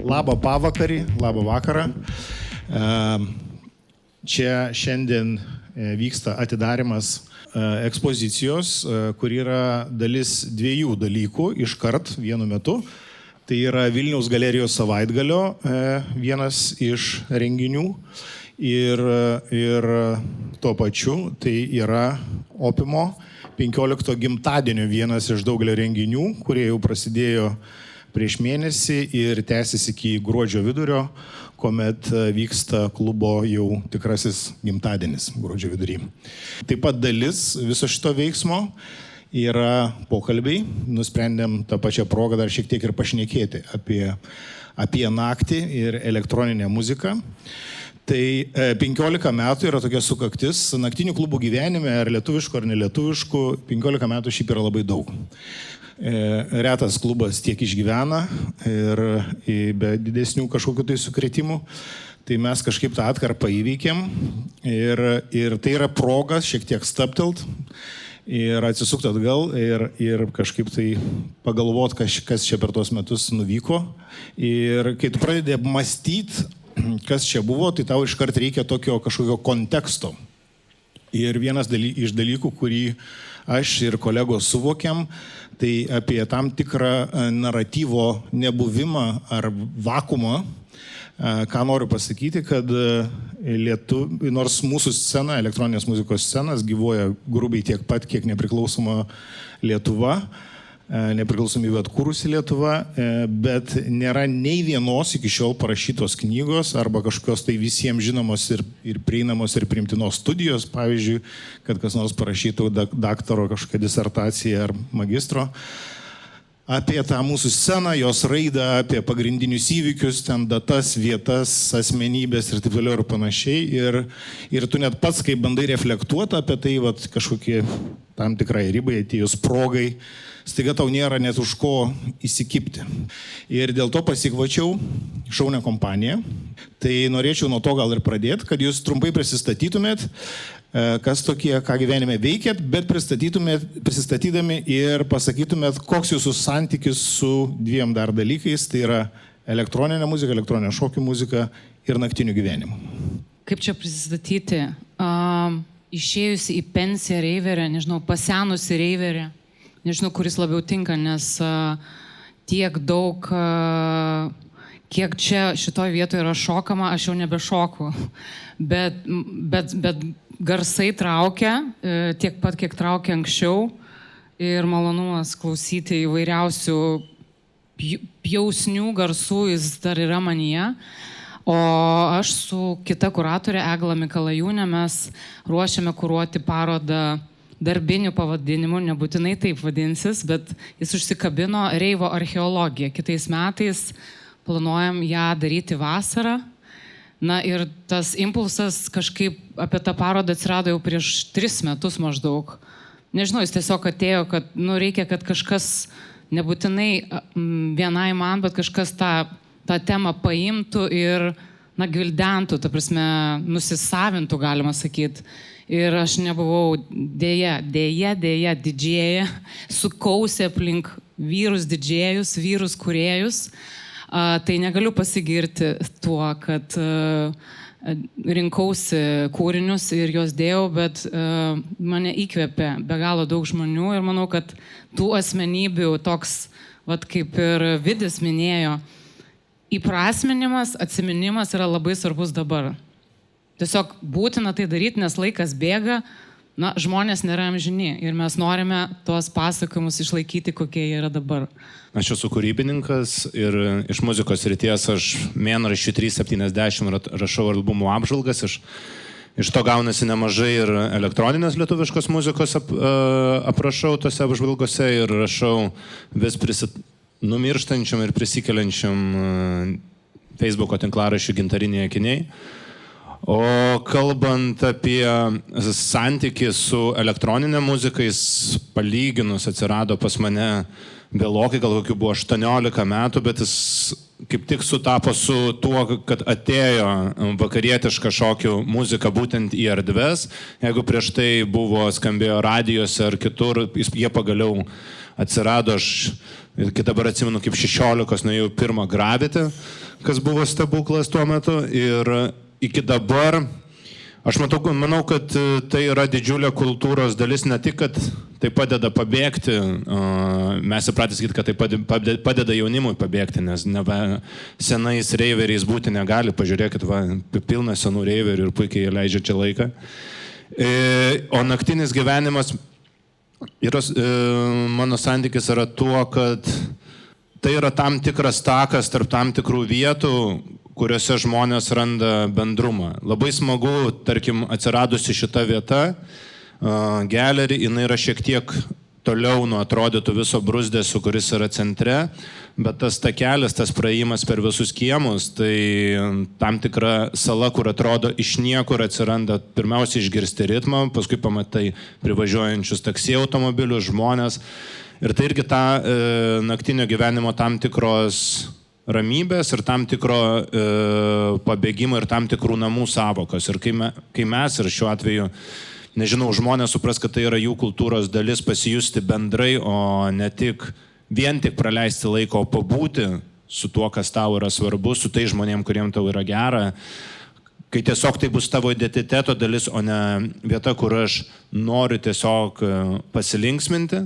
Labą pavakarį, labą vakarą. Čia šiandien vyksta atidarimas ekspozicijos, kur yra dalis dviejų dalykų iškart vienu metu. Tai yra Vilniaus galerijos savaitgalio vienas iš renginių ir tuo pačiu tai yra Opimo 15 gimtadienio vienas iš daugelio renginių, kurie jau prasidėjo prieš mėnesį ir tęsis iki gruodžio vidurio, kuomet vyksta klubo jau tikrasis gimtadienis gruodžio vidury. Taip pat dalis viso šito veiksmo yra pokalbiai. Nusprendėm tą pačią progą dar šiek tiek ir pašnekėti apie naktį ir elektroninę muziką. Tai 15 metų yra tokia sukaktis naktinių klubų gyvenime, ar lietuviškų, ar nelietuviškų, 15 metų šiaip yra labai daug. Retas klubas tiek išgyvena ir be didesnių kažkokių tai sukrėtimų. Tai mes kažkaip tą atkarpą įveikėm ir tai yra proga šiek tiek stabtelt ir atsisukti atgal ir kažkaip tai pagalvot, kas čia per tuos metus nuvyko. Ir kai tu pradedi mąstyti, kas čia buvo, tai tau iškart reikia tokio kažkokio konteksto. Ir vienas iš dalykų, kurį aš ir kolegos suvokiam, tai apie tam tikrą naratyvo nebuvimą ar vakumą. Ką noriu pasakyti, kad nors mūsų scena, elektroninės muzikos scenas gyvuoja grubiai tiek pat, kiek nepriklausoma Lietuva, nepriklausomybę atkūrusi Lietuva, bet nėra nei vienos iki šiol parašytos knygos arba kažkokios tai visiems žinomos ir prieinamos ir priimtinos studijos, pavyzdžiui, kad kas nors parašytų daktaro kažkokią disertaciją ar magistro apie tą mūsų sceną, jos raidą, apie pagrindinius įvykius, ten datas, vietas, asmenybės ir taip toliau ir panašiai. Ir tu net pats, kai bandai reflektuoti apie tai, kažkokie tam tikrai ribai atėjus progai, staiga tau nėra net už ko įsikibti. Ir dėl to pasikvačiau šaunią kompaniją. Tai norėčiau nuo to gal ir pradėti, kad jūs trumpai prisistatytumėt, kas tokie, ką gyvenime veikėt, bet prisistatydami ir pasakytumėt, koks jūsų santykis su dviem dar dalykais, tai yra elektroninė muzika, elektroninė šokių muzika ir naktinių gyvenimų. Kaip čia prisistatyti? Išėjusi į pensiją reiverę, nežinau, pasenusi reiverę, nežinau, kuris labiau tinka, nes tiek daug, kiek čia šitoj vietoje yra šokama, aš jau nebešoku. Bet garsai traukia, tiek pat, kiek traukia anksčiau. Ir malonumas klausyti įvairiausių pjausnių garsų, jis dar yra manyje. O aš su kita kuratorė Egla Mikalajūnė mes ruošiame kuruoti parodą darbiniu pavadinimu, nebūtinai taip vadinsis, bet jis užsikabino Reivo archeologija. Kitais metais planuojam ją daryti vasarą. Na ir tas impulsas kažkaip apie tą parodą atsirado jau prieš 3 metus maždaug. Nežinau, jis tiesiog atėjo, kad reikia, kad kažkas nebūtinai vienai man, bet kažkas tą temą paimtų ir gvildentų, ta prasme, nusisavintų, galima sakyti. Ir aš nebuvau dėja didžėja, sukausi aplink vyrus didžėjus, vyrus kūrėjus. Tai negaliu pasigirti tuo, kad rinkausi kūrinius ir juos dėjau, bet mane įkvėpė be galo daug žmonių ir manau, kad tų asmenybių toks, kaip ir Vidis minėjo, įprasminimas, atsiminimas yra labai svarbus dabar. Tiesiog būtina tai daryti, nes laikas bėga, žmonės nėra amžini ir mes norime tuos pasakojimus išlaikyti, kokie jie yra dabar. Aš esu kūrybininkas ir iš muzikos srities aš mėnraščių 370 rašau albumų apžvalgas, iš to gaunasi nemažai ir elektroninės lietuviškos muzikos aprašau tose apžvalgose ir rašau vis numirštančiam ir prisikeliančiam Facebooko tinklaraščių gintariniai akiniai. O kalbant apie santykį su elektroninė muzika, jis palyginus atsirado pas mane vėlokai, gal kokių buvo 18 metų, bet jis kaip tik sutapo su tuo, kad atėjo vakarietiška šokių muzika būtent į erdves. Jeigu prieš tai buvo skambėjo radijose ar kitur, jie pagaliau atsirado. Aš ir dabar atsimenu, kaip 16 nuėjau pirmą Gravity, kas buvo stebuklas tuo metu. Ir iki dabar aš manau, kad tai yra didžiulė kultūros dalis, ne tik, kad tai padeda pabėgti, mes įpratę sakyti, kad tai padeda jaunimui pabėgti, nes senais reiveriais būti negali, pažiūrėkit, pilna senų reiverių ir puikiai jie leidžia čia laiką. O naktinis gyvenimas, mano santykis yra tuo, kad tai yra tam tikras takas tarp tam tikrų vietų, kuriuose žmonės randa bendrumą. Labai smagu, tarkim, atsiradusi šita vieta, Gallery, jinai yra šiek tiek toliau nuo atrodytų viso bruzdėsio, kuris yra centre, bet tas takelis, tas praėjimas per visus kiemus, tai tam tikra sala, kur atrodo iš niekur atsiranda, pirmiausia išgirsti ritmą, paskui pamatai privažiuojančius taksi automobilius, žmonės. Ir tai irgi ta naktinio gyvenimo tam tikros ramybės ir tam tikro pabėgimo ir tam tikrų namų savokos. Ir kai mes, ir šiuo atveju, nežinau, žmonės supras, kad tai yra jų kultūros dalis, pasijusti bendrai, o ne tik vien tik praleisti laiko, o pabūti su tuo, kas tau yra svarbu, su tai žmonėm, kuriem tau yra gera, kai tiesiog tai bus tavo identiteto dalis, o ne vieta, kur aš noriu tiesiog pasilinksminti.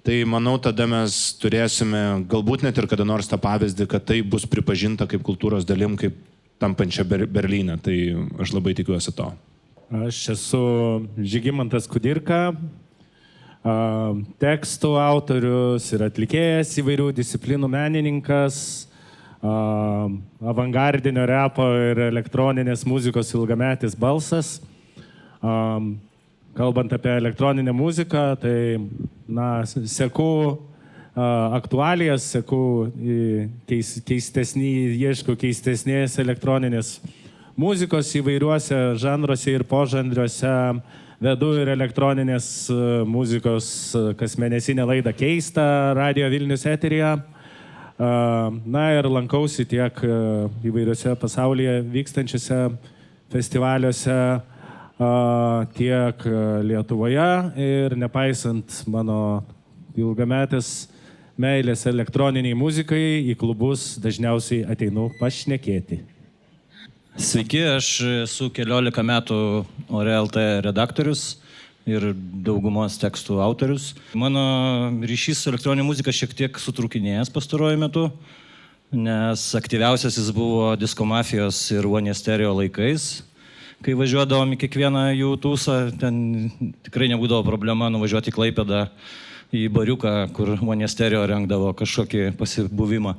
Tai manau, tada mes turėsime galbūt net ir kada nors tą pavyzdį, kad tai bus pripažinta kaip kultūros dalim, kaip tampančia Berlyne. Tai aš labai tikiuosi to. Aš esu Žygimantas Kudirka, tekstų autorius ir atlikėjas, įvairių disciplinų menininkas, avangardinio repo ir elektroninės muzikos ilgametis balsas. Kalbant apie elektroninę muziką, tai seku aktualijas, seku ieškau keistesnės elektroninės muzikos įvairiuose žanruose ir požanriuose, vedu ir elektroninės muzikos kasmėnesinę laidą Keista Radio Vilnius eteryje. Ir lankausi tiek įvairiuose pasaulyje vykstančiuose festivaliuose, tiek Lietuvoje, ir nepaisant mano ilgametės meilės elektroniniai muzikai, į klubus dažniausiai ateinu pašnekėti. Sveiki, aš esu 14 metų Ore LT redaktorius ir daugumos tekstų autorius. Mano ryšys su elektroninė muzika šiek tiek sutrūkinėjęs pastaruoju metu, nes aktyviausias jis buvo Disco Mafijos ir One Stereo laikais. Kai važiuodavom į kiekvieną jų tūsą, ten tikrai nebūdavo problema nuvažiuoti į Klaipėdą į bariuką, kur One Stereo rengdavo kažkokį pasibuvimą.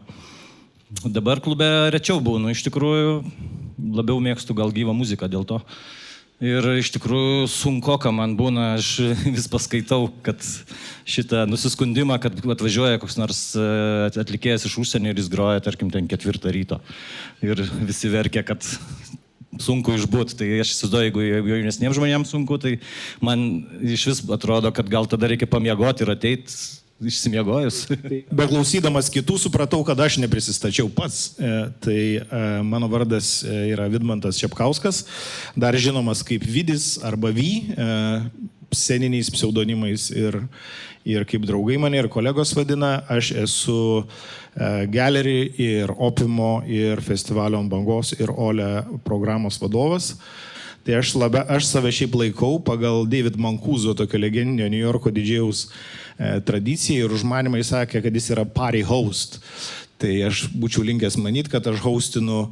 Dabar klube rečiau būnu, iš tikrųjų labiau mėgstu gal gyvą muziką dėl to. Ir iš tikrųjų sunkoka man būna, aš vis paskaitau, kad šitą nusiskundimą, kad atvažiuoja koks nors atlikėjas iš užsienio ir jis groja, tarkim, ten 4 ryto. Ir visi verkia, kad sunku išbūti. Tai aš įsivaizduoju, jeigu jaunesniems žmonėms sunku, tai man iš vis atrodo, kad gal tada reikia pamiegoti ir ateiti išsimiegojus. Beklausydamas kitų supratau, kad aš neprisistačiau pats. Tai mano vardas yra Vidmantas Čepkauskas, dar žinomas kaip Vidis arba Vy, sceniniais pseudonimais ir kaip draugai mane ir kolegos vadina. Aš esu Gallery ir Opimo ir festivalio Ant bangos ir Ole programos vadovas. Tai aš save šiaip laikau pagal David Mancuso, tokio legendinio New Yorko didžėjaus tradiciją, ir už manimą jis sakė, kad jis yra party host. Tai aš būčiau linkęs manyti, kad aš hostinu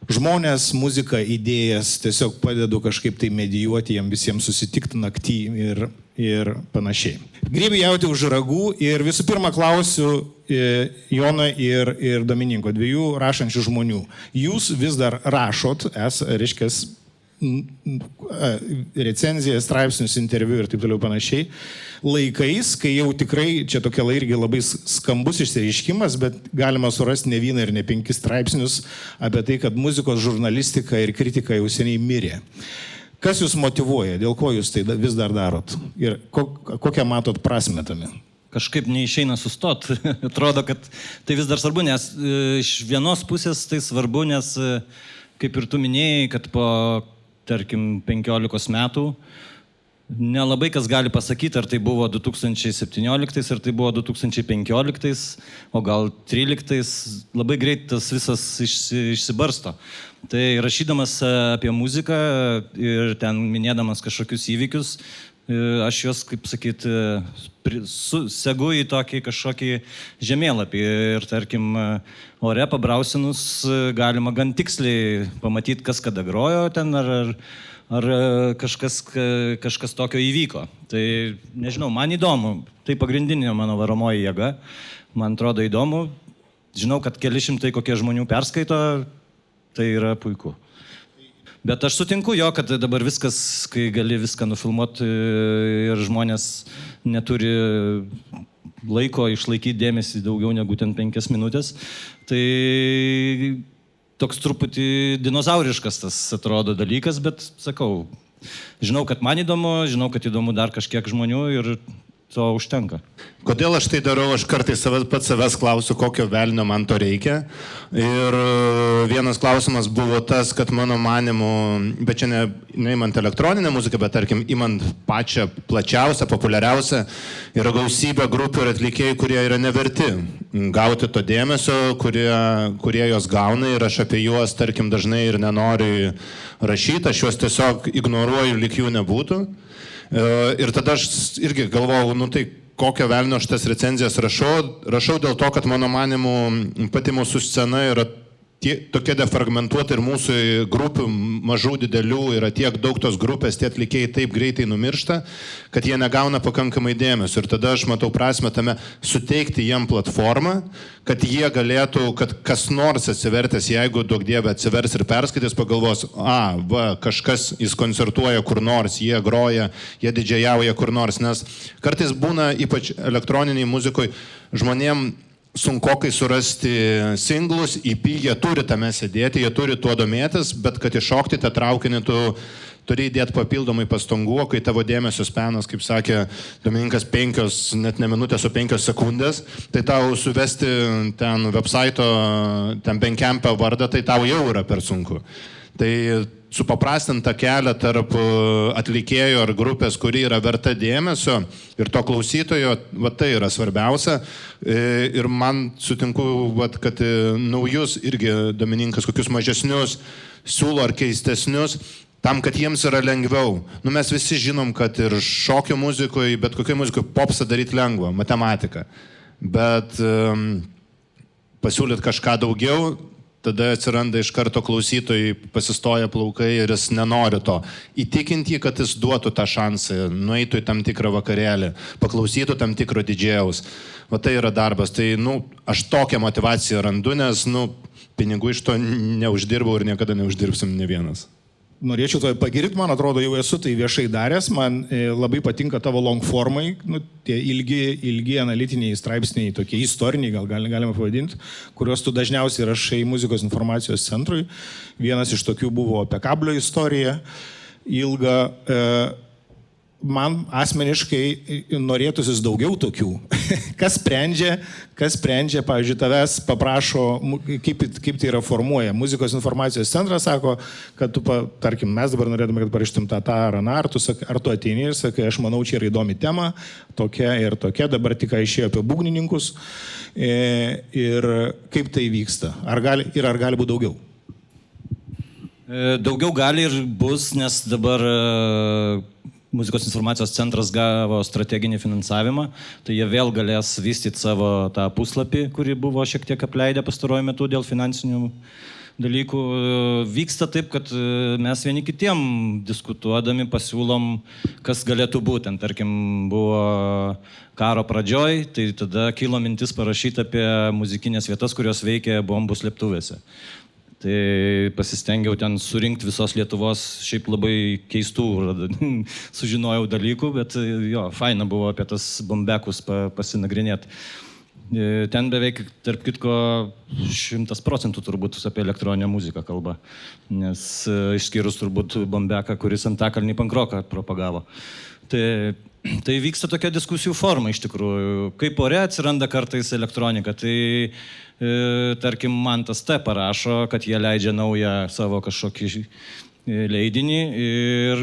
žmonės, muziką, idėjas, tiesiog padedu kažkaip tai medijuoti jam visiems susitikti naktį ir panašiai. Grybį jauti už ragų ir visų pirma klausiu Jono ir Domininko, dviejų rašančių žmonių. Jūs vis dar rašot, reiškias, recenzijas, straipsnius, interviu ir taip toliau panašiai, laikais, kai jau tikrai, čia tokia irgi labai skambus išsireiškimas, bet galima surasti ne vieną ir ne 5 straipsnius apie tai, kad muzikos žurnalistika ir kritika jau seniai mirė. Kas jūs motyvuoja, dėl ko jūs tai vis dar darot ir kokią matot prasmę tame? kažkaip neišeina sustot. Atrodo, kad tai vis dar svarbu, nes iš vienos pusės tai svarbu, nes kaip ir tu minėjai, kad po, tarkim, 15 metų nelabai kas gali pasakyti, ar tai buvo 2017, ar tai buvo 2015, o gal 2013, labai greit tas visas išsibarsto. Tai rašydamas apie muziką ir ten minėdamas kažkokius įvykius, aš juos, kaip sakyti, segu į tokį kažkokį žemėlapį ir, tarkim, ore pabrausinus galima gan tiksliai pamatyti, kas kada grojo ten, ar kažkas tokio įvyko. Tai nežinau, man įdomu, tai pagrindinė mano varomoji jėga, man atrodo įdomu, žinau, kad keli šimtai kokie žmonių perskaito, tai yra puiku. Bet aš sutinku jo, kad dabar viskas, kai gali viską nufilmuoti ir žmonės neturi laiko išlaikyti dėmesį daugiau negu ten 5 minutės, tai toks truputį dinozauriškas tas atrodo dalykas, bet sakau, žinau, kad man įdomu, žinau, kad įdomu dar kažkiek žmonių ir to užtenka. Kodėl aš tai darau, aš kartais pats savęs klausiu, kokio velnio man to reikia. Ir vienas klausimas buvo tas, kad mano manimu, bet čia neimant elektroninę muziką, bet tarkim, imant pačią plačiausią, populiariausią, yra gausybė grupių ir atlikėjų, kurie yra neverti gauti to dėmesio, kurie jos gauna ir aš apie juos, tarkim, dažnai ir nenoriu rašyti, aš juos tiesiog ignoruoju, lyg jų nebūtų. Ir tada aš irgi galvojau, nu tai kokio velnio aš tas recenzijas rašau dėl to, kad mano manimu pati mūsų scena yra tokia defragmentuota ir mūsų grupių mažų didelių yra tiek daug tos grupės, tie atlikėjai taip greitai numiršta, kad jie negauna pakankamai dėmesio. Ir tada aš matau prasmę tame suteikti jiem platformą, kad jie galėtų, kad kas nors atsivertęs, jeigu daug dievė atsivers ir perskaitys, pagalvos, kažkas jis koncertuoja kur nors, jie groja, jie didžiajauja kur nors, nes kartais būna, ypač elektroniniai muzikoje, žmonėm sunkokai surasti singlus, EP, jie turi tame sėdėti, jie turi tuo domėtis, bet kad iššokti tą traukinį, tu turi įdėti papildomai pastangų, kai tavo dėmesio spenas, kaip sakė Dominikas, 5, net ne minutės, o 5 sekundės, tai tau suvesti ten website'o, ten Bandcamp'o vardą, tai tau jau yra per sunku. Tai supaprastintą kelią tarp atlikėjo ar grupės, kuri yra verta dėmesio ir to klausytojo, va tai yra svarbiausia. Ir man sutinku, va, kad naujus irgi Domininkas kokius mažesnius siūlo ar keistesnius, tam, kad jiems yra lengviau. Nu, mes visi žinom, kad ir šokio muzikoje, bet kokiai muzikoje popsą daryti lengva, matematika. Bet pasiūlyti kažką daugiau, tada atsiranda iš karto klausytojai, pasistoja plaukai ir jis nenori to. Įtikinti jį, kad jis duotų tą šansą, nueitų į tam tikrą vakarėlį, paklausytų tam tikro didžėjaus. Va tai yra darbas. Tai, aš tokią motivaciją randu, nes, pinigų iš to neuždirbau ir niekada neuždirbsim ne vienas. Norėčiau to pagirti, man atrodo, jau esu tai viešai daręs, man labai patinka tavo long formai, tie ilgi analitiniai straipsniai, tokie istoriniai, gal galima pavadinti, kuriuos tu dažniausiai rašai Muzikos informacijos centrui. Vienas iš tokių buvo apie kablio istoriją, ilgą. Man asmeniškai norėtųsis daugiau tokių. Kas sprendžia, pavyzdžiui, tavęs paprašo, kaip tai yra formuoja. Muzikos informacijos centras sako, kad tu, tarkim, mes dabar norėtume, kad parašytum tą ar aną, ar tu ateini ir sakai, aš manau, čia yra įdomi tema, tokia ir tokia, dabar tik išėjo apie būgnininkus. Ir kaip tai vyksta? Ar gali būti daugiau? Daugiau gali ir bus, nes dabar Muzikos informacijos centras gavo strateginį finansavimą, tai jie vėl galės vystyti savo tą puslapį, kurį buvo šiek tiek apleidę pastaruoju metu dėl finansinių dalykų. Vyksta taip, kad mes vieni kitiem diskutuodami pasiūlom, kas galėtų būti. Tarkim, buvo karo pradžioj, tai tada kilo mintis parašyti apie muzikinės vietas, kurios veikia bombų slėptuvėse. Tai pasistengiau ten surinkti visos Lietuvos šiaip labai keistų sužinojau dalykų, bet jo, faina buvo apie tas bombekus pasinagrinėti. Ten beveik, tarp kitko, 100% turbūt apie elektroninę muziką kalba, nes išskyrus turbūt bombeką, kuris Antakalnį pankroką propagavo. Tai vyksta tokia diskusijų forma iš tikrųjų. Kaip ore atsiranda kartais elektronika, tai tarkim Mantas T parašo, kad jie leidžia naują savo kažkokį leidinį ir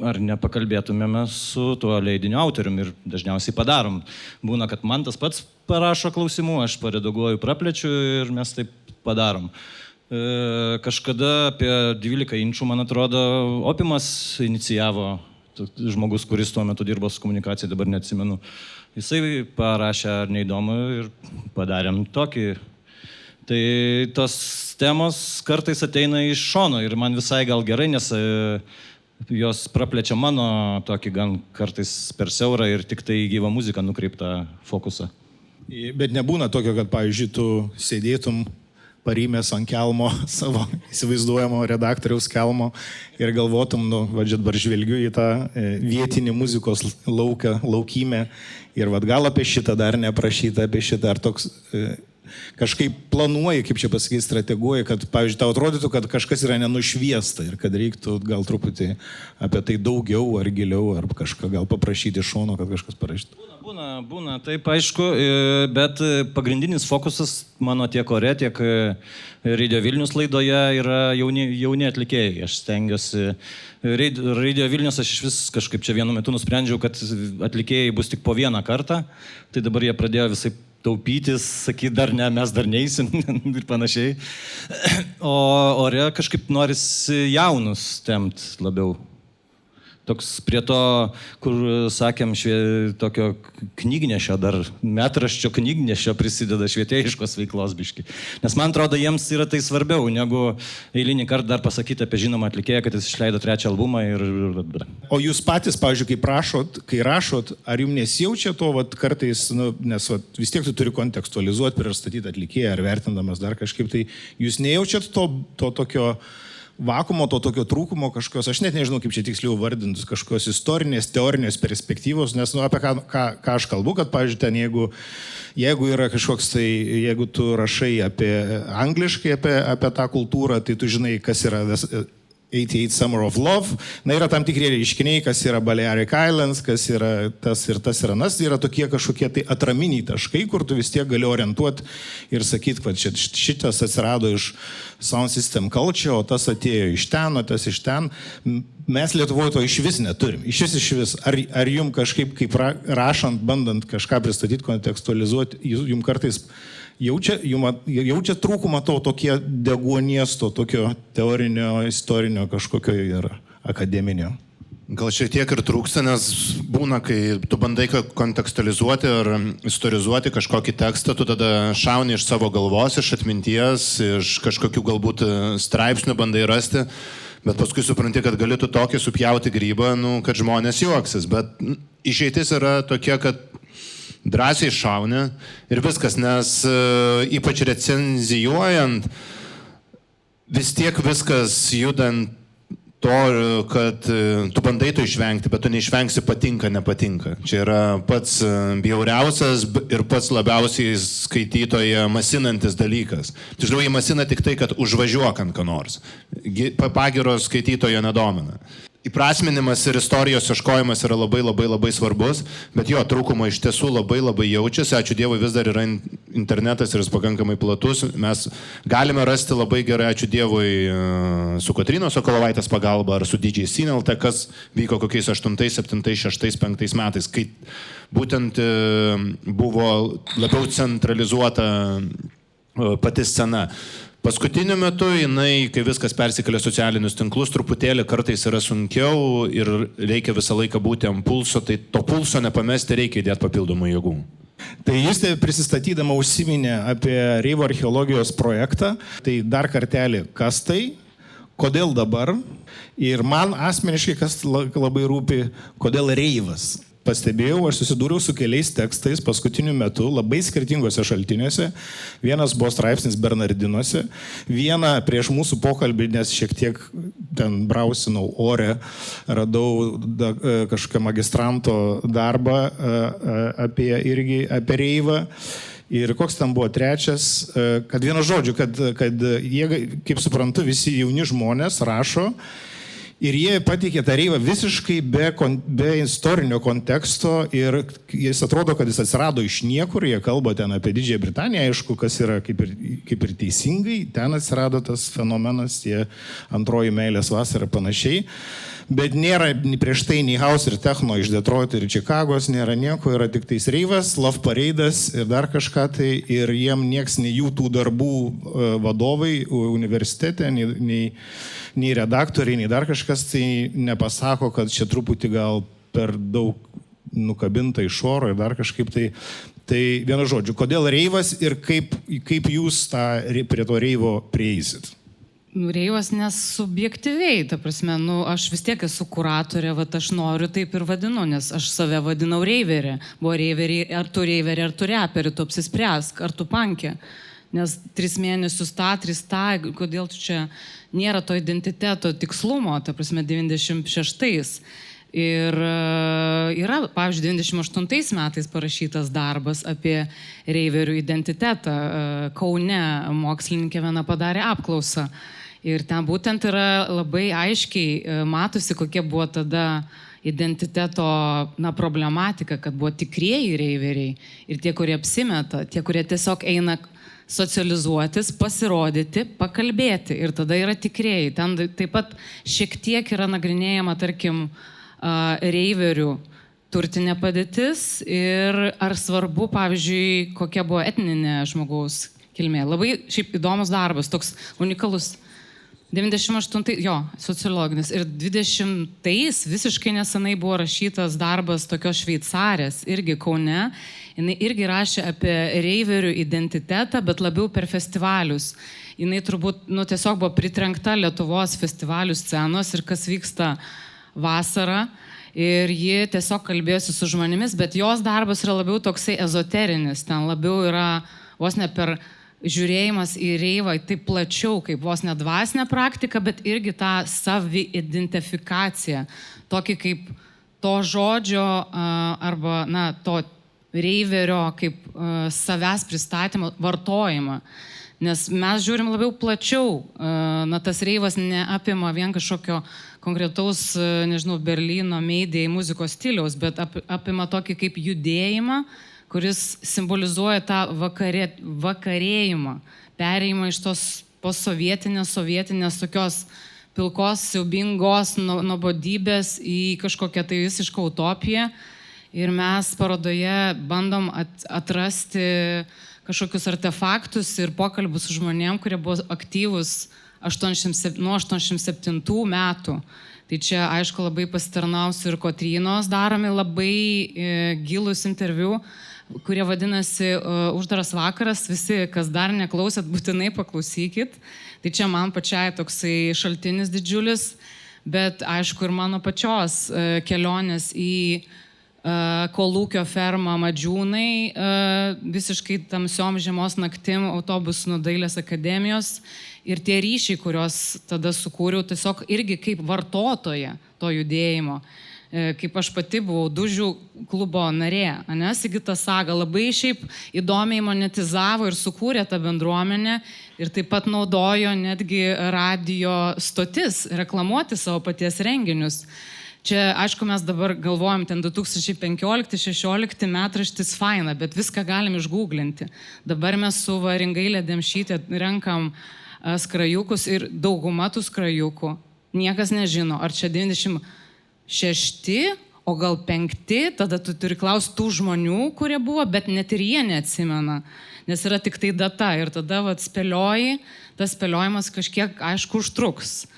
ar nepakalbėtumėme su tuo leidinio autoriumi ir dažniausiai padarom. Būna, kad Mantas pats parašo klausimų, aš paredaguoju, praplečiu ir mes taip padarom. Kažkada apie 12 inčų, man atrodo, Opimas inicijavo, žmogus, kuris tuo metu dirbo su komunikacija, dabar neatsimenu. Jisai parašė, ar neįdomu, ir padarėm tokį. Tai tos temos kartais ateina iš šono ir man visai gal gerai, nes jos praplečia mano tokį gan kartais per siaurą ir tik tai gyvą muziką nukreiptą fokusą. Bet nebūna tokio, kad, pavyzdžiui, tu sėdėtum parimęs ant kelmo savo įsivaizduojamo redaktoriaus kelmo ir galvotum, dabar žvelgiu į tą vietinį muzikos laukymę ir gal apie šitą dar neprašyta, apie šitą, ar toks kažkaip planuoji, kaip čia pasakyti, strateguoji, kad, pavyzdžiui, tau atrodytų, kad kažkas yra nenušviesta ir kad reiktų gal truputį apie tai daugiau ar giliau, ar kažką gal paprašyti iš šono, kad kažkas parašytų. Būna, taip aišku, bet pagrindinis fokusas mano tiek ore, tiek Radio Vilnius laidoje yra jauni atlikėjai. Aš stengiuosi. Radio Vilnius aš iš vis kažkaip čia vienu metu nusprendžiau, kad atlikėjai bus tik po vieną kartą, tai dabar jie pradėjo visai taupytis, sakyti, mes dar neįsim ir panašiai. O ore kažkaip norisi jaunus tempt labiau. Toks prie to, kur sakėm, tokio knygnešio, dar metraščio knygnešio prisideda švietėjiškos veiklos biški. Nes man atrodo, jiems yra tai svarbiau, negu eilinį kartą dar pasakyti apie žinomą atlikėją, kad jis išleido 3 albumą ir... O jūs patys, pavyzdžiui, kai rašot, ar jums nesijaučia to, kartais, nes vis tiek tu turi kontekstualizuoti, pristatyti atlikėją, ar vertindamas dar kažkaip, tai jūs nejaučiat to tokio vakumo, to tokio trūkumo kažkokios, aš net nežinau, kaip čia tiksliau vardintus, kažkokios istorinės, teorinės perspektyvos, nes apie ką aš kalbu, kad, pavyzdžiui, ten jeigu yra kažkoks tai, jeigu tu rašai angliškai apie tą kultūrą, tai tu žinai, kas yra 88 Summer of Love, yra tam tikri reiškiniai, kas yra Balearic Islands, kas yra tas ir tas ir anas, yra tokie kažkokie tai atraminiai taškai, kur tu vis tiek gali orientuoti ir sakyti, kad šitas atsirado iš Sound System Culture, o tas atėjo iš ten, o tas iš ten. Mes Lietuvoje to iš vis neturim. Iš vis. Ar jums kažkaip, kaip rašant, bandant kažką pristatyti, kontekstualizuoti, jums kartais jaučia trūkumą to tokie deguonies, to tokio teorinio, istorinio kažkokio ir akademinio? Gal šiek tiek ir trūksta, nes būna, kai tu bandai kontekstualizuoti ar istorizuoti kažkokį tekstą, tu tada šauni iš savo galvos, iš atminties, iš kažkokių galbūt straipsnių bandai rasti, bet paskui supranti, kad gali tu tokį supjauti grybą, kad žmonės juoksis. Bet išeitis yra tokia, kad drąsiai šauni ir viskas, nes ypač recenzijuojant, vis tiek viskas judant to, kad tu bandai to išvengti, bet tu neišvengsi patinka, nepatinka. Čia yra pats bjauriausias ir pats labiausiai skaitytoje masinantis dalykas. Tiksliau, jį masina tik tai, kad užvažiuok ant ką nors. Pagiros skaitytojo nedomina. Įprasminimas ir istorijos ieškojimas yra labai svarbus, bet jo trūkumo iš tiesų labai jaučiasi. Ačiū Dievui, vis dar yra internetas ir jis pakankamai platus. Mes galime rasti labai gerai, ačiū Dievui, su Kotrynos Sokolovaitės pagalba ar su DJ Sinelte, kas vyko kokiais 8, 7, 6, 5 metais, kai būtent buvo labiau centralizuota pati scena. Paskutiniu metu jinai, kai viskas persikėlė socialinius tinklus, truputėlį kartais yra sunkiau ir reikia visą laiką būti ant pulso, tai to pulso nepamesti, reikia įdėti papildomų jėgų. Tai jūs prisistatydama užsiminė apie reivo archeologijos projektą, tai dar kartelį, kas tai, kodėl dabar ir man asmeniškai, kas labai rūpi, kodėl reivas. Pastebėjau, aš susidūriau su keliais tekstais paskutiniu metu, labai skirtingose šaltiniuose. Vienas buvo straipsnis Bernardinuose, vieną prieš mūsų pokalbį, nes šiek tiek ten brausinau ore, radau kažkokią magistranto darbą apie reivą. Ir koks tam buvo trečias, kad vienu žodžiu, kad jie, kaip suprantu, visi jauni žmonės rašo Ir jie pateikė tą reivą visiškai be istorinio konteksto ir jis atrodo, kad jis atsirado iš niekur, jie kalba ten apie Didžiąją Britaniją, aišku, kas yra kaip ir teisingai, ten atsirado tas fenomenas, tie antroji meilės vasara panašiai, bet nėra prieš tai nei house ir techno iš Detroito ir Čikagos, nėra nieko, yra tik tais reivas, love paradas ir dar kažką tai ir jiem nieks nei jų tų darbų vadovai universitete, nei redaktoriai, nei dar kažkas tai nepasako, kad čia truputį gal per daug nukabinta iš oro ir dar kažkaip tai. Tai vienu žodžiu, kodėl reivas ir kaip jūs prie to reivo prieisit? Reivas nesubjektyviai, ta prasme, aš vis tiek esu kuratorė, aš noriu taip ir vadinu, nes aš save vadinau reiverė. Buvo reiverį, ar tu reiverį, ar tu reperį, tu apsispręsk, ar tu punkė. Nes 3 mėnesius kodėl tu čia nėra to identiteto tikslumo, ta prasme 96. Ir yra, pavyzdžiui, 98 metais parašytas darbas apie reiverių identitetą. Kaune mokslininkė viena padarė apklausą. Ir ten būtent yra labai aiškiai matosi, kokia buvo tada identiteto problematika, kad buvo tikrieji reiveriai ir tie, kurie apsimeta, tie, kurie tiesiog eina socializuotis, pasirodyti, pakalbėti ir tada yra tikrieji. Ten taip pat šiek tiek yra nagrinėjama, tarkim, reiverių turtinė padėtis ir ar svarbu, pavyzdžiui, kokia buvo etninė žmogaus kilmė. Labai šiaip įdomus darbas, toks unikalus. 98, sociologinis. Ir 20-ais visiškai nesenai buvo rašytas darbas tokios šveicarės, irgi Kaune. Jis irgi rašė apie reiverių identitetą, bet labiau per festivalius. Jis turbūt tiesiog buvo pritrenkta Lietuvos festivalių scenos ir kas vyksta vasarą. Ir ji tiesiog kalbėjosi su žmonėmis, bet jos darbas yra labiau toksai ezoterinis. Ten labiau yra vos ne per žiūrėjimas į reivą taip plačiau, kaip vos ne dvasinė praktika, bet irgi tą savi-identifikaciją, tokį kaip to žodžio arba to reiverio kaip savęs pristatymą, vartojimą. Nes mes žiūrim labiau plačiau, tas reivas neapima vien kažkokio konkretaus, Berlyno Mayday muzikos stiliaus, bet apima tokį kaip judėjimą, kuris simbolizuoja tą vakarėjimą, perėjimą iš tos posovietinės tokios pilkos, siaubingos nuobodybės į kažkokią tai visišką utopiją. Ir mes parodoje bandom atrasti kažkokius artefaktus ir pokalbius su žmonėm, kurie buvo aktyvus nuo 87 metų. Tai čia, aišku, labai pasitarnausiu ir Kotrynos daromi labai gilus interviu, kurie vadinasi Uždaras vakaras. Visi, kas dar neklausėt, būtinai paklausykit. Tai čia man pačiai toksai šaltinis didžiulis, bet aišku ir mano pačios kelionės į kolūkio fermą Madžiūnai, visiškai tamsiom žiemos naktim autobusu nuo Dailės akademijos ir tie ryšiai, kuriuos tada sukūriau, tiesiog irgi kaip vartotoja to judėjimo. Kaip aš pati buvau Dužių klubo narė, Sigita Saga labai šiaip įdomiai monetizavo ir sukūrė tą bendruomenę ir taip pat naudojo netgi radio stotis reklamuoti savo paties renginius. Čia, aišku, mes dabar galvojam, ten 2015-16 metraštis faina, bet viską galim išgūglinti. Dabar mes su Ringailė Demšytė renkam skrajukus ir dauguma tų skrajukų niekas nežino, ar čia 96, o gal 5, tada tu turi klausti tų žmonių, kurie buvo, bet net ir jie neatsimena, nes yra tik tai data ir tada spėlioji, tas spėliojimas kažkiek, aišku, užtruks.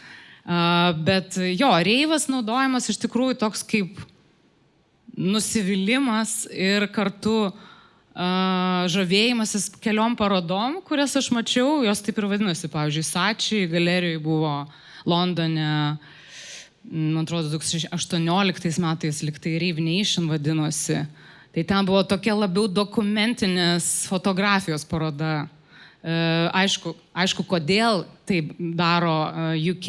Bet reivas naudojamas iš tikrųjų toks kaip nusivylimas ir kartu žavėjimasis keliom parodom, kurias aš mačiau, jos taip ir vadinosi, pavyzdžiui, Sači galerijoje buvo Londone, man atrodo, 2018 metais liktai Rave Nation vadinosi. Tai ten buvo tokia labiau dokumentinės fotografijos paroda. Aišku, kodėl taip daro UK,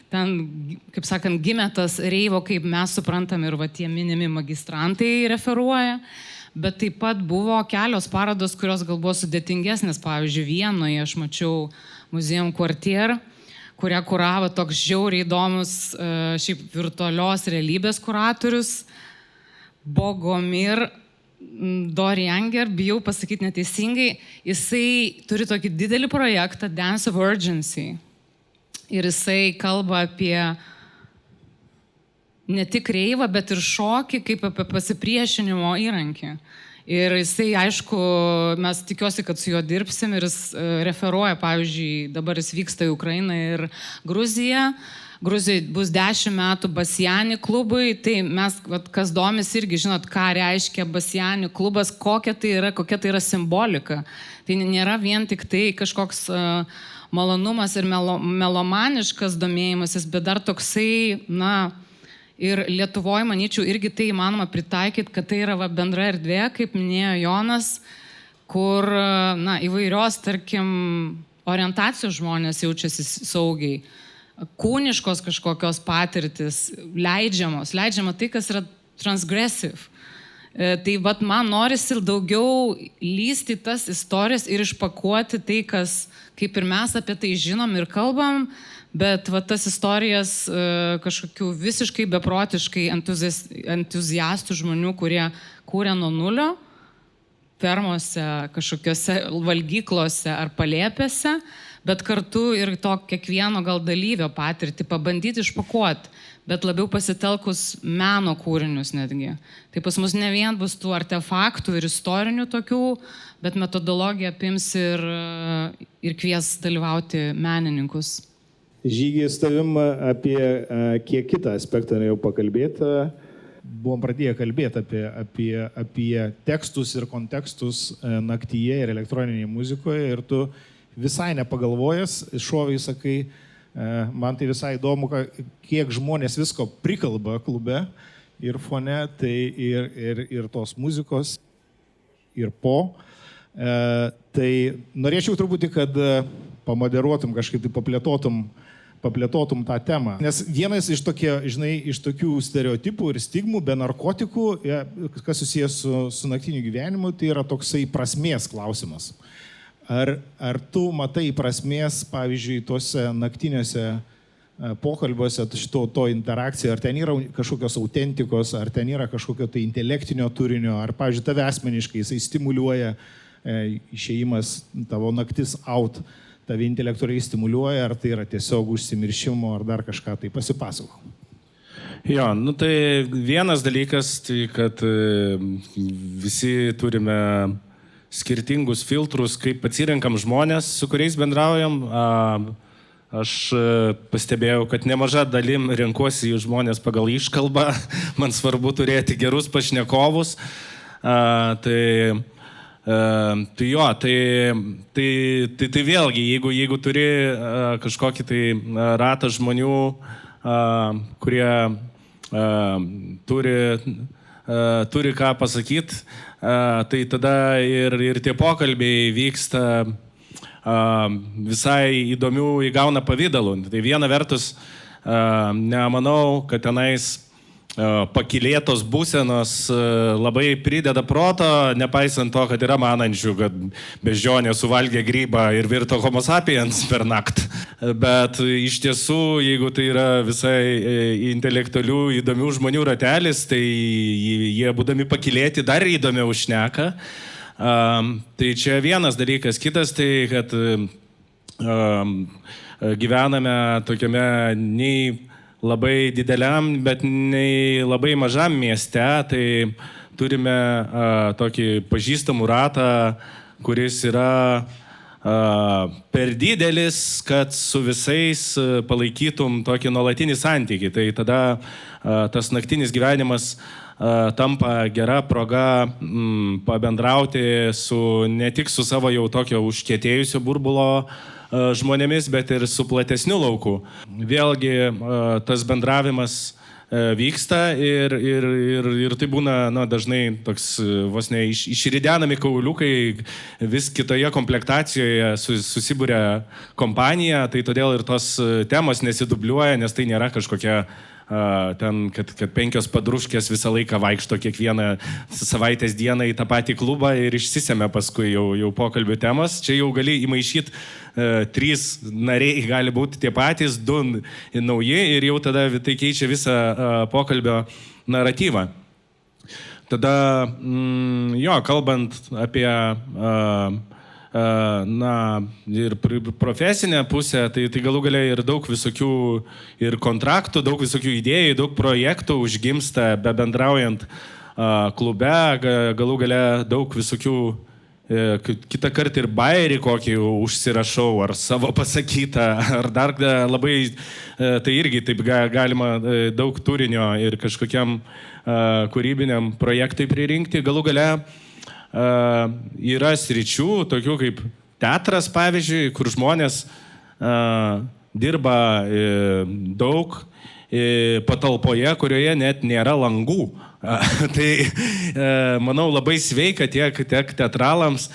ten, kaip sakant, gimė tas reivo, kaip mes suprantam ir tie minimi magistrantai referuoja, bet taip pat buvo kelios parodos, kurios gal buvo sudėtingesnės, pavyzdžiui, Vienoje aš mačiau Muzeum Quartier, kurią kuravo toks žiauriai įdomus šiaip virtualios realybės kuratorius Bogomir Dorianger, bijau pasakyti neteisingai, jisai turi tokį didelį projektą Dance of Urgency. Ir jisai kalba apie ne tik reivą, bet ir šokį kaip apie pasipriešinimo įrankį. Ir jisai, aišku, mes tikiuosi, kad su juo dirbsim ir jis referuoja, pavyzdžiui, dabar jis vyksta į Ukrainą ir Gruziją. Gruzijai bus 10 metų Basjani klubui, tai mes, kas domis irgi, žinot, ką reiškia Basjani klubas, kokia tai yra simbolika. Tai nėra vien tik tai kažkoks malonumas ir melomaniškas domėjimasis, bet dar toksai, na, ir Lietuvoje, manyčiau, irgi tai įmanoma pritaikyti, kad tai yra bendra erdvė, kaip minėjo Jonas, kur, na, įvairios, tarkim, orientacijos žmonės jaučiasi saugiai. Kūniškos kažkokios patirtis, leidžiama tai, kas yra transgressive. Tai vat man norisi ir daugiau lysti tas istorijas ir išpakuoti tai, kas, kaip ir mes apie tai žinom ir kalbam, bet vat tas istorijas kažkokių visiškai beprotiškai entuziastų žmonių, kurie kūrė nuo nulio, fermose, kažkokiose valgyklose ar palėpėse, bet kartu ir to kiekvieno gal dalyvio patirtį pabandyti išpakuoti, bet labiau pasitelkus meno kūrinius netgi. Tai pas mus ne vien bus tų artefaktų ir istorinių tokių, bet metodologija apims ir kvies dalyvauti menininkus. Žygį su tavim apie kiek kitą aspektą norėjau pakalbėti. Buvom pradėję kalbėti apie tekstus ir kontekstus naktyje ir elektroninėje muzikoje ir tu visai nepagalvojęs, šoviai sakai, man tai visai įdomu, kiek žmonės visko prikalba klube ir fone, tai ir tos muzikos, ir po. Tai norėčiau truputį, kad pamoderuotum, kažkaip tai paplėtotum tą temą. Nes vienas iš tokių stereotipų ir stigmų be narkotikų, kas susijęs su naktiniu gyvenimu, tai yra toksai prasmės klausimas. Ar tu matai prasmės, pavyzdžiui, tuose naktiniuose pokalbiuose, to interakcija, ar ten yra kažkokios autentikos, ar ten yra kažkokio tai intelektinio turinio, ar, pavyzdžiui, tave asmeniškai jisai stimuliuoja išėjimas, tavo naktis out, tave intelektualiai stimuliuoja, ar tai yra tiesiog užsimiršimo, ar dar kažką tai pasipasakok. Jo, nu tai vienas dalykas, tai kad visi turime skirtingus filtrus, kaip atsirenkam žmonės, su kuriais bendraujam. Aš pastebėjau, kad nemaža dalim renkuosi į žmonės pagal iškalbą. Man svarbu turėti gerus pašnekovus. Tai vėlgi, jeigu turi kažkokį tai ratą žmonių, kurie turi ką pasakyti, tai tada ir tie pokalbiai vyksta visai įdomių, įgauna pavydalų. Tai viena vertus, nemanau, kad tenais pakilėtos būsenos labai prideda proto, nepaisant to, kad yra manančių, kad beždžionė suvalgė grybą ir virto homo sapiens per naktį. Bet iš tiesų, jeigu tai yra visai intelektualių, įdomių žmonių ratelis, tai jie būdami pakilėti dar įdomiau šneka. Tai čia vienas dalykas. Kitas tai, kad gyvename tokiame nei labai dideliam, bet nei labai mažam mieste, tai turime tokį pažįstamų ratą, kuris yra per didelis, kad su visais palaikytum tokį nuolatinį santykį. Tai tada tas naktinis gyvenimas tampa gera proga pabendrauti ne tik su savo jau tokio užkietėjusio burbulo žmonėmis, bet ir su platesniu lauku. Vėlgi tas bendravimas vyksta ir tai būna dažnai toks vos ne išridenami kauliukai, vis kitoje komplektacijoje susibūrė kompanija, tai todėl ir tos temos nesidubliuoja, nes tai nėra kažkokia ten, kad 5 padruškės visą laiką vaikšto kiekvieną savaitės dieną į tą patį klubą ir išsisemia paskui jau pokalbių temas. Čia jau gali įmaišyti 3 nariai, gali būti tie patys, 2 nauji ir jau tada tai keičia visą pokalbio naratyvą. Tada, kalbant apie ir profesinę pusę, tai galų galia ir daug visokių ir kontraktų, daug visokių idėjų, daug projektų užgimsta bebendraujant klube, galų galia daug visokių, kitą kartą ir bairį kokį užsirašau, ar savo pasakytą, ar dar labai, tai irgi taip galima daug turinio ir kažkokiam kūrybiniam projektui pririnkti. Galų galia yra sričių, tokių kaip teatras, pavyzdžiui, kur žmonės dirba daug patalpoje, kurioje net nėra langų. Tai, manau, labai sveika tiek teatralams,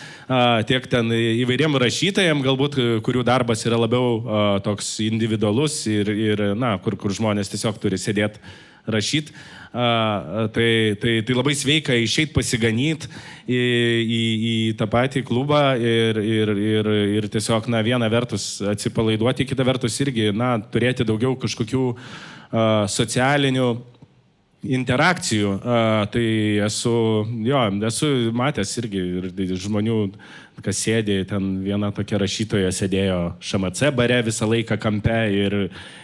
tiek ten įvairiem rašytojams, galbūt, kurių darbas yra labiau toks individualus ir kur žmonės tiesiog turi sėdėti rašyti. Tai labai sveika išeit pasiganyti į tą patį klubą ir tiesiog, viena vertus atsipalaiduoti, kita vertus irgi, turėti daugiau kažkokių socialinių interakcijų. Tai esu matęs irgi ir žmonių, kas sėdė, ten viena tokia rašytoja sėdėjo ŠMC bare visą laiką kampe ir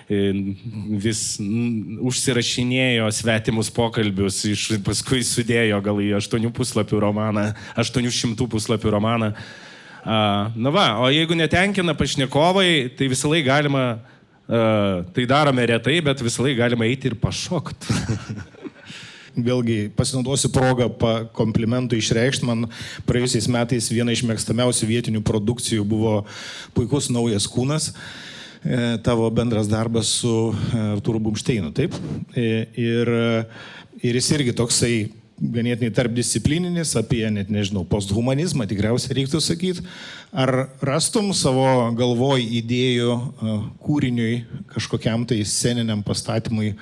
vis užsirašinėjo svetimus pokalbius, paskui sudėjo gal į 800 puslapių romaną. O jeigu netenkina pašnekovai, tai visą laiką galima, tai darome retai, bet visą laiką galima eiti ir pašokti. Vėlgi pasinaudosiu progą komplimentų išreikšti. Man praėjusiais metais viena iš mėgstamiausių vietinių produkcijų buvo Puikus naujas kūnas. Tavo bendras darbas su Artūru Bumšteinu, taip? Ir jis irgi toksai ganėtinai tarpdisciplininis, apie, net nežinau, posthumanizmą tikriausiai reiktų sakyti. Ar rastum savo galvoj idėjų kūriniui kažkokiam tai sceniniam pastatymui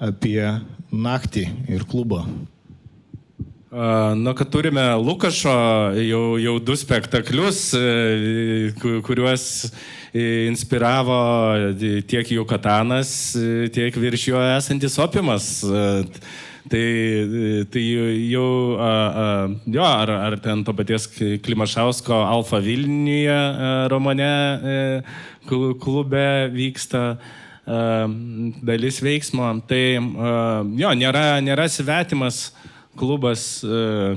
apie naktį ir klubą? Kad turime Lukašo jau 2 spektaklius, kuriuos inspiravo tiek Jukatanas, tiek virš jo esantis Opiumas. Tai jau, ar ten to paties Klimašausko Alfa Vilniuje romane klube vyksta dalis veiksmo. Tai nėra svetimas klubas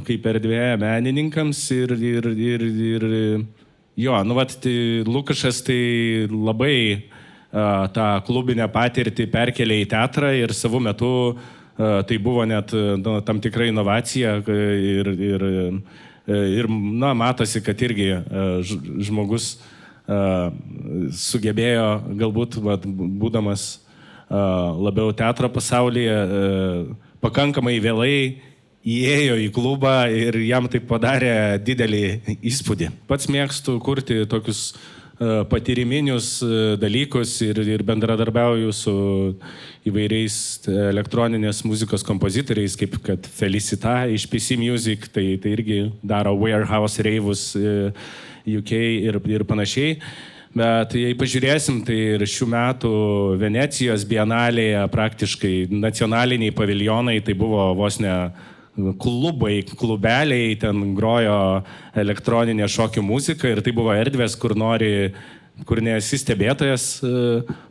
kaip erdvė menininkams ir Lukašas tai labai tą klubinę patirtį perkelė į teatrą ir savo metu tai buvo net tam tikra inovacija ir matosi, kad irgi žmogus sugebėjo, galbūt būdamas labiau teatro pasaulyje, pakankamai vėlai įėjo į klubą ir jam tai padarė didelį įspūdį. Pats mėgstu kurti tokius patyriminius dalykus ir bendradarbiauju su įvairiais elektroninės muzikos kompozitoriais, kaip kad Felicita iš PC Music, tai irgi daro warehouse rave'us UK ir panašiai. Bet jei pažiūrėsim, tai ir šių metų Venecijos bienalėje praktiškai nacionaliniai paviljonai, tai buvo vos ne klubai, klubeliai, ten grojo elektroninė šokių muzika ir tai buvo erdvės, kur nesi stebėtojas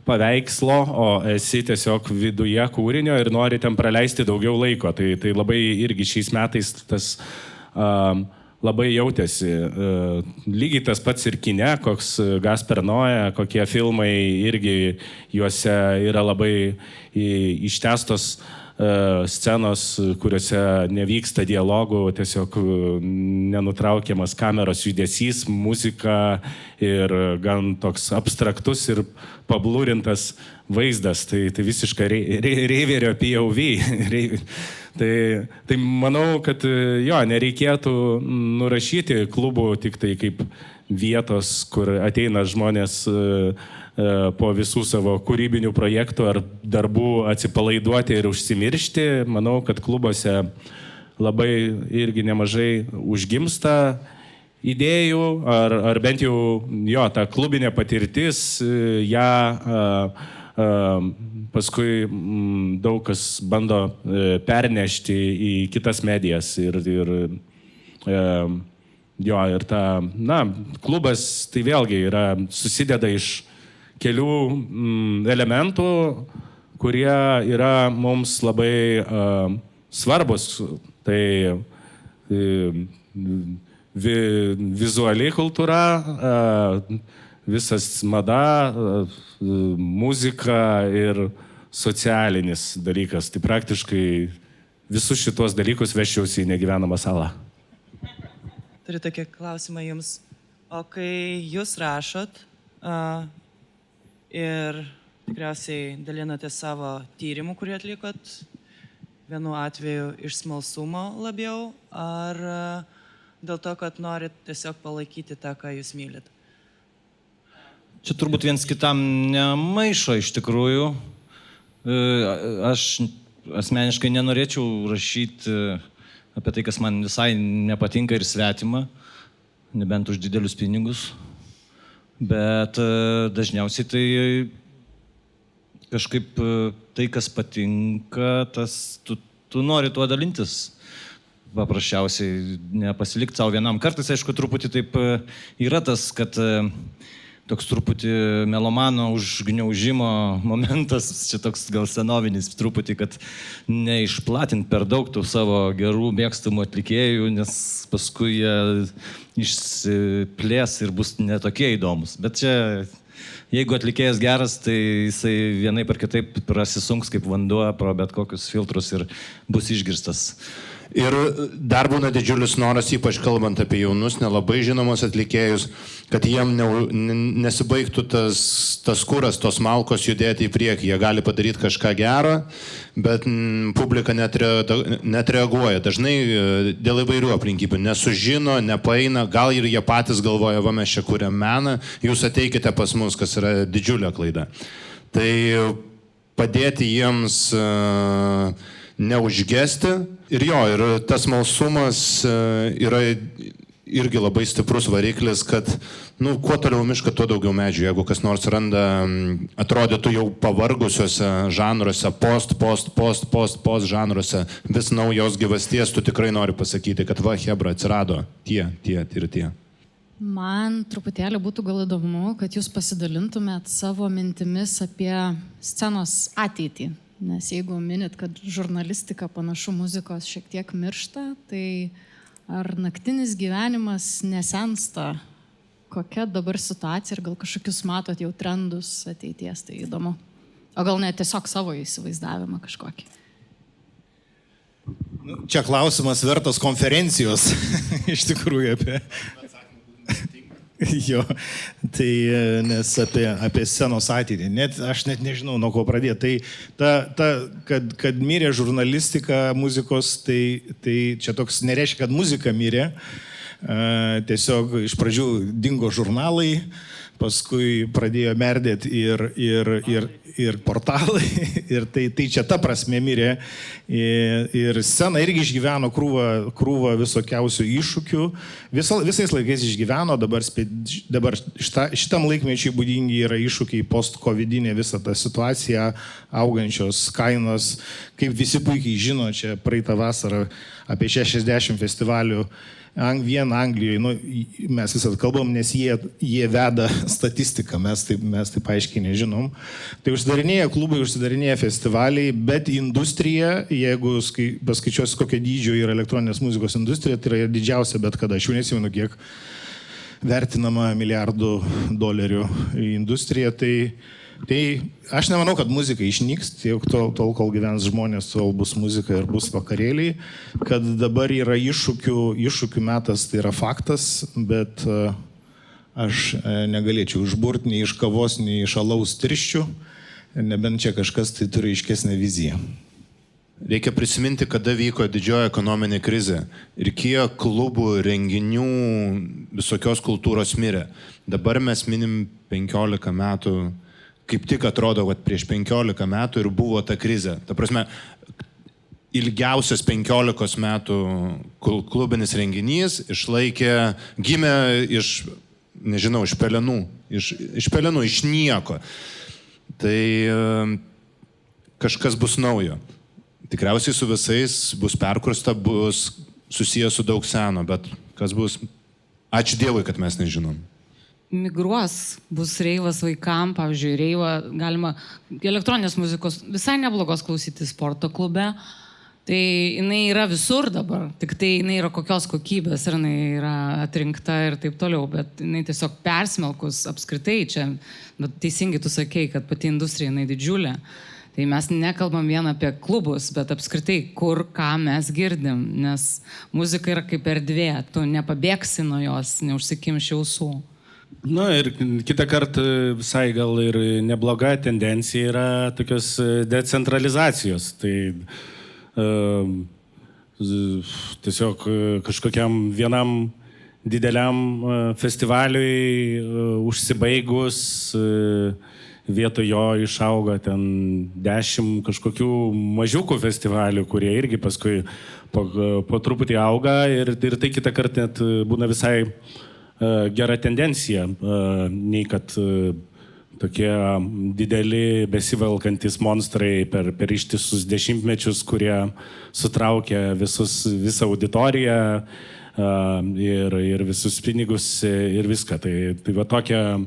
paveikslo, o esi tiesiog viduje kūrinio ir nori ten praleisti daugiau laiko. Tai labai irgi šiais metais tas labai jautėsi. Lygiai tas pats ir kine, koks Gaspar Noé, kokie filmai irgi juose yra labai ištęstos scenos, kuriuose nevyksta dialogų, tiesiog nenutraukiamas kameros judesys, muzika ir gan toks abstraktus ir pablūrintas vaizdas, tai visiškai reiverio POV. Tai manau, kad jo, nereikėtų nurašyti klubų tik tai kaip vietos, kur ateina žmonės po visų savo kūrybinių projektų ar darbų atsipalaiduoti ir užsimiršti. Manau, kad klubuose labai irgi nemažai užgimsta idėjų, ar bent jau jo, ta klubinė patirtis, ją paskui daug kas bando pernešti į kitas medijas ir ta, klubas tai vėlgi susideda iš kelių elementų, kurie yra mums labai svarbus. Tai vizuali kultūra, visas mada, muzika ir socialinis dalykas. Tai praktiškai visus šitos dalykus vežčiausi į negyvenamą salą. Turiu tokį klausimą jums. O kai jūs rašot ir tikriausiai dalinate savo tyrimų, kurį atlikot, vienu atveju iš smalsumo labiau, ar dėl to, kad norit tiesiog palaikyti tą, ką jūs mylit? Čia turbūt viens kitam nemaišo iš tikrųjų. Aš asmeniškai nenorėčiau rašyti apie tai, kas man visai nepatinka ir svetima, nebent už didelius pinigus. Bet dažniausiai tai kažkaip tai, kas patinka, tas tu nori tuo dalintis. Paprasčiausiai nepasilikti savo vienam. Kartais, aišku, truputį taip yra tas, kad toks truputį melomano užgniaužimo momentas, čia toks gal senovinis truputį, kad neišplatinti per daug tų savo gerų mėgstamų atlikėjų, nes paskui jie išsiplės ir bus netokie įdomus. Bet čia, jeigu atlikėjas geras, tai jisai vienaip ar kitaip prasisunks kaip vanduo pro bet kokius filtrus ir bus išgirstas. Ir dar būna didžiulis noras, ypač kalbant apie jaunus, nelabai žinomus atlikėjus, kad jiem nesibaigtų tas kuras, tos malkos judėti į priekį. Jie gali padaryti kažką gero, bet publika netreaguoja. Dažnai dėl įvairių aplinkybių nesužino, nepaeina, gal ir jie patys galvoja, va mes čia kuriam meną, jūs ateikite pas mus, kas yra didžiulė klaida. Tai padėti jiems neužgesti. Ir tas smalsumas yra irgi labai stiprus variklis, kad kuo toliau mišką, tuo daugiau medžių. Jeigu kas nors randa, atrodytų jau pavargusiuose žanruose, post žanruose, vis naujos gyvasties, tu tikrai nori pasakyti, kad va, hebra, atsirado tie ir tie. Man truputėlį būtų gal įdomu, kad jūs pasidalintumėt savo mintimis apie scenos ateitį. Nes jeigu minit, kad žurnalistika panašu muzikos šiek tiek miršta, tai ar naktinis gyvenimas nesensta? Kokia dabar situacija ir gal kažkokius matot jau trendus ateities, tai įdomu. O gal net tiesiog savo įsivaizdavimą kažkokį? Čia klausimas vertas konferencijos, iš tikrųjų apie... Jo, tai nes apie scenos ateitį, aš net nežinau, nuo ko pradėti. Tai kad mirė žurnalistika muzikos, tai čia toks nereiškia, kad muzika mirė. Tiesiog iš pradžių dingo žurnalai, paskui pradėjo merdėti ir portalai, ir tai čia ta prasme mirė. Ir scena irgi išgyveno krūvą visokiausių iššūkių. Visais laikais išgyveno, dabar šitam laikmečiui būdingi yra iššūkiai post-covidinė visą tą situaciją, augančios kainos. Kaip visi puikiai žino, čia praeitą vasarą apie 60 festivalių vien Anglijoje, mes visat kalbam, nes jie veda statistiką, mes taip aiškiai nežinom. Tai užsidarinėja klubai, užsidarinėja festivaliai, bet industrija, jeigu paskaičiuosi kokio dydžio yra elektroninės muzikos industrija, tai yra didžiausia bet kada. Aš jau nesimenu, kiek vertinama $1 milijardų industrija. Tai aš nemanau, kad muzika išnyks, tol kol gyvens žmonės, tol bus muzika ir bus vakarėliai. Kad dabar yra iššūkių metas, tai yra faktas, bet aš negalėčiau išburti nei iš kavos, nei iš alaus tirščių. nebent čia kažkas tai turi aiškesnę viziją. Reikia prisiminti, kada vyko didžioji ekonominė krizė ir kiek klubų, renginių, visokios kultūros mirė. Dabar mes minim 15 metų, kaip tik atrodo, kad prieš 15 metų ir buvo ta krizė. Ta prasme, ilgiausias 15 metų klubinis renginys gimė iš, nežinau, iš pelenų, iš nieko. Tai kažkas bus naujo. Tikriausiai su visais bus perkursta, bus susijęs su daug seno, bet kas bus, ačiū Dievui, kad mes nežinom. Migruos, bus reivas vaikam, pavyzdžiui, reivą galima elektroninės muzikos visai neblogos klausyti sporto klube. Tai jinai yra visur dabar, tik tai jinai yra kokios kokybės ir jinai yra atrinkta ir taip toliau, bet jinai tiesiog persmelkus apskritai čia, bet teisingai tu sakei, kad pati industrija jinai didžiulė. Tai mes nekalbam vien apie klubus, bet apskritai, ką mes girdim, nes muzika yra kaip erdvė, tu nepabėgsi nuo jos, neužsikimši ausų. Na ir kitą kartą visai gal ir nebloga tendencija yra tokios decentralizacijos. Tai tiesiog kažkokiam vienam dideliam festivaliui užsibaigus vietoj jo išauga ten 10 kažkokių mažiukų festivalių, kurie irgi paskui po truputį auga ir tai kitą kartą net būna visai gera tendencija, nei kad tokie dideli besivalkantis monstrai per ištisus dešimtmečius, kurie sutraukia visą auditoriją ir visus pinigus ir viską. Tai va tokia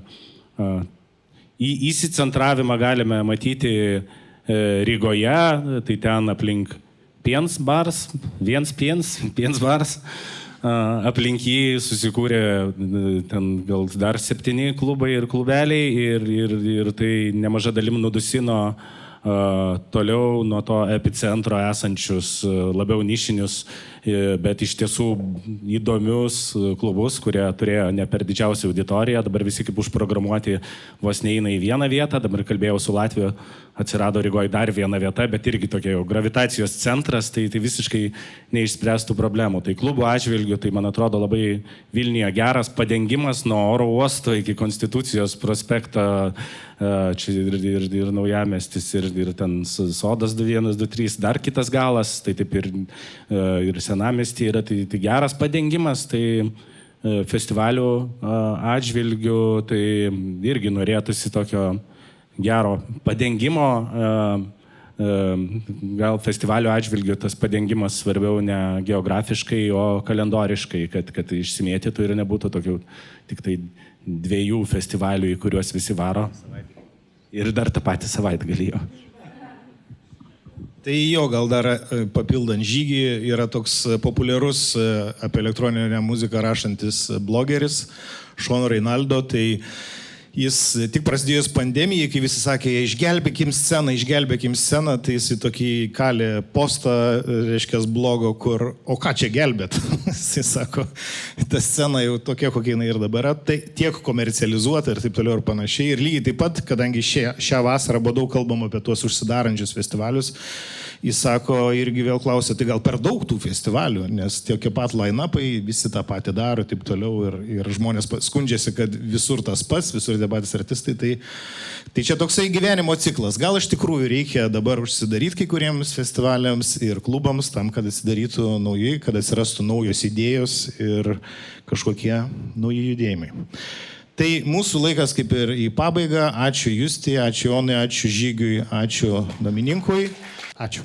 įsicentravimą galime matyti Rygoje, tai ten aplink Piens bars, aplink jį susikūrė ten gal dar 7 klubai ir klubeliai ir tai nemaža dalim nudusino toliau nuo to epicentro esančius labiau nišinius, bet iš tiesų įdomius klubus, kurie turėjo ne per didžiausią auditoriją, dabar visi kaip užprogramuoti vos neina į vieną vietą, dabar kalbėjau su Latviju, atsirado Rygoje dar viena vieta, bet irgi tokia jau gravitacijos centras, tai visiškai neišspręstų problemų. Tai klubų atžvilgių, tai man atrodo labai Vilniuje geras padengimas nuo oro uosto iki Konstitucijos prospekto, čia ir Naujamiestis, ir ten Sodas 21, 23, dar kitas galas, tai taip ir Senamiestį yra, tai geras padengimas, tai festivalių atžvilgių, tai irgi norėtųsi tokio gero padengimo, gal festivalių atžvilgių tas padengimas svarbiau ne geografiškai, o kalendoriškai, kad išsimėtytų ir nebūtų tokių tik tai 2 festivalių, į kuriuos visi varo ir dar tą patį savaitgalį jo. Tai jo, gal dar papildant žygį, yra toks populiarus apie elektroninę muziką rašantis blogeris Sean Reynaldo, tai jis tik prasidėjus pandemijai, kai visi sakė, išgelbėkim sceną, tai jis į tokį kalį postą, reiškia, blogo, kur, o ką čia gelbėt? Jis sako, ta scena jau tokia, kokia jinai ir dabar yra, tai tiek komercializuota ir taip toliau ir panašiai. Ir lygiai taip pat, kadangi šią vasarą buvo daug kalbama apie tuos užsidarančius festivalius, jis sako, irgi vėl klausė, tai gal per daug tų festivalių, nes tokie pat line-upai, visi tą patį daro, taip toliau, ir žmonės skundžiasi, kad visur tas pats, visur tie patys artistai, tai čia toksai gyvenimo ciklas. Gal iš tikrųjų reikia dabar užsidaryti kai kuriems festivaliams ir klubams, tam, kad atsidarytų naujai, kad atsirastų naujos idėjos ir kažkokie nauji judėjimai. Tai mūsų laikas kaip ir į pabaigą. Ačiū Justijai, ačiū Jonai, ačiū Žygiui, ačiū Domininkui. Ačiū.